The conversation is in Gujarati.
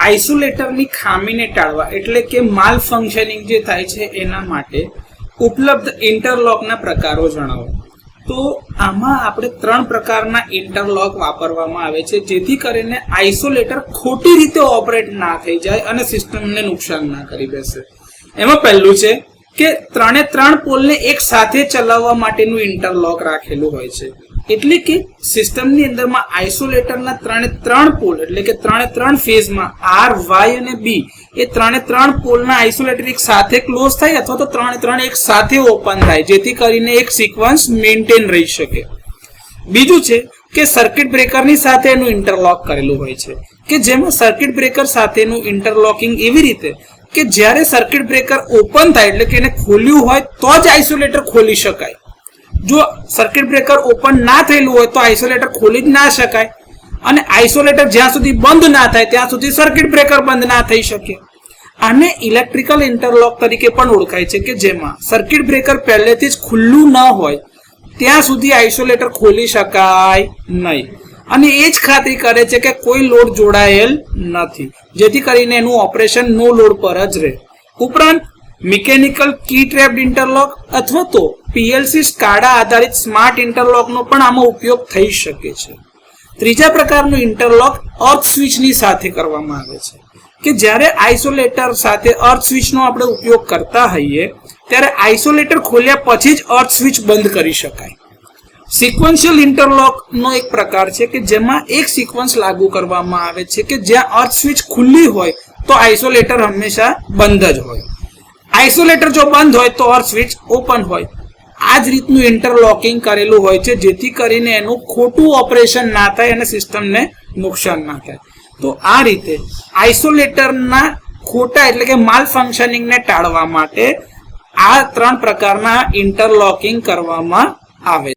આઇસોલેટરની ખામીને ટાળવા એટલે કે માલ ફંક્શનિંગ જે થાય છે એના માટે ઉપલબ્ધ ઇન્ટરલોકના પ્રકારો જણાવો. તો આમાં આપણે 3 પ્રકારના ઇન્ટરલોક વાપરવામાં આવે છે જેથી કરીને આઇસોલેટર ખોટી રીતે ઓપરેટ ના થઈ જાય અને સિસ્ટમને નુકસાન ના કરી બેસે. એમાં પહેલું છે કે 3 પોલને એક સાથે ચલાવવા માટેનું ઇન્ટરલોક રાખેલું હોય છે. એટલે કે સિસ્ટમની અંદરમાં આઇસોલેટરના 3 પોલ એટલે કે 3 ફેઝમાં R, Y અને B એ 3 પોલના આઇસોલેટર એક સાથે ક્લોઝ થાય અથવા તો 3 એક સાથે ઓપન થાય જેથી કરીને એક સિક્વન્સ મેન્ટેન રહી શકે. બીજું છે કે સર્કિટ બ્રેકરની સાથે એનું ઇન્ટરલોક કરેલું હોય છે કે જેમાં સર્કિટ બ્રેકર સાથેનું ઇન્ટરલોકિંગ એવી રીતે કે જ્યારે સર્કિટ બ્રેકર ઓપન થાય એટલે કે એને ખોલ્યું હોય તો જ આઇસોલેટર ખોલી શકાય. જો સર્કિટ બ્રેકર ઓપન ના થયેલું હોય તો આઇસોલેટર ખોલી જ ના શકાય અને આઇસોલેટર જ્યાં સુધી બંધ ના થાય ત્યાં સુધી સર્કિટ બ્રેકર બંધ ના થઈ શકે. આને ઇલેક્ટ્રિકલ ઇન્ટરલોક તરીકે પણ ઓળખાય છે કે જેમાં સર્કિટ બ્રેકર પહેલેથી જ ખુલ્લું ન હોય ત્યાં સુધી આઇસોલેટર ખોલી શકાય નહીં અને એ જ ખાતરી કરે છે કે કોઈ લોડ જોડાયેલ નથી જેથી કરીને એનું ઓપરેશન નો લોડ પર જ રહે. ઉપરાંત મિકેનિકલ કી ટ્રેપ્ડ ઇન્ટરલોક અથવા તો પીએલસી સ્કાડા આધારિત સ્માર્ટ ઇન્ટરલોકનો પણ આમાં ઉપયોગ થઈ શકે છે. ત્રીજા પ્રકારનું ઇન્ટરલોક અર્થ સ્વિચની સાથે કરવામાં આવે છે કે જ્યારે આઇસોલેટર સાથે અર્થ સ્વિચનો આપણે ઉપયોગ કરતા હોઈએ ત્યારે આઇસોલેટર ખોલ્યા પછી જ અર્થ સ્વિચ બંધ કરી શકાય. સિક્વન્શિયલ ઇન્ટરલોકનો એક પ્રકાર છે કે જેમાં એક સિક્વન્સ લાગુ કરવામાં આવે છે કે જ્યાં અર્થ સ્વિચ ખુલ્લી હોય તો આઇસોલેટર હંમેશા બંધ જ હોય. આઇસોલેટર જો બંધ હોય તો અર્થ સ્વિચ ઓપન હોય. આ જ રીતનું ઇન્ટરલોકિંગ કરેલું હોય છે જેથી કરીને એનું ખોટું ઓપરેશન ના થાય અને સિસ્ટમને નુકસાન ના થાય. તો આ રીતે આઇસોલેટરના ખોટા એટલે કે માલ ફંક્શનિંગને ટાળવા માટે આ 3 પ્રકારના ઇન્ટરલોકિંગ કરવામાં આવે.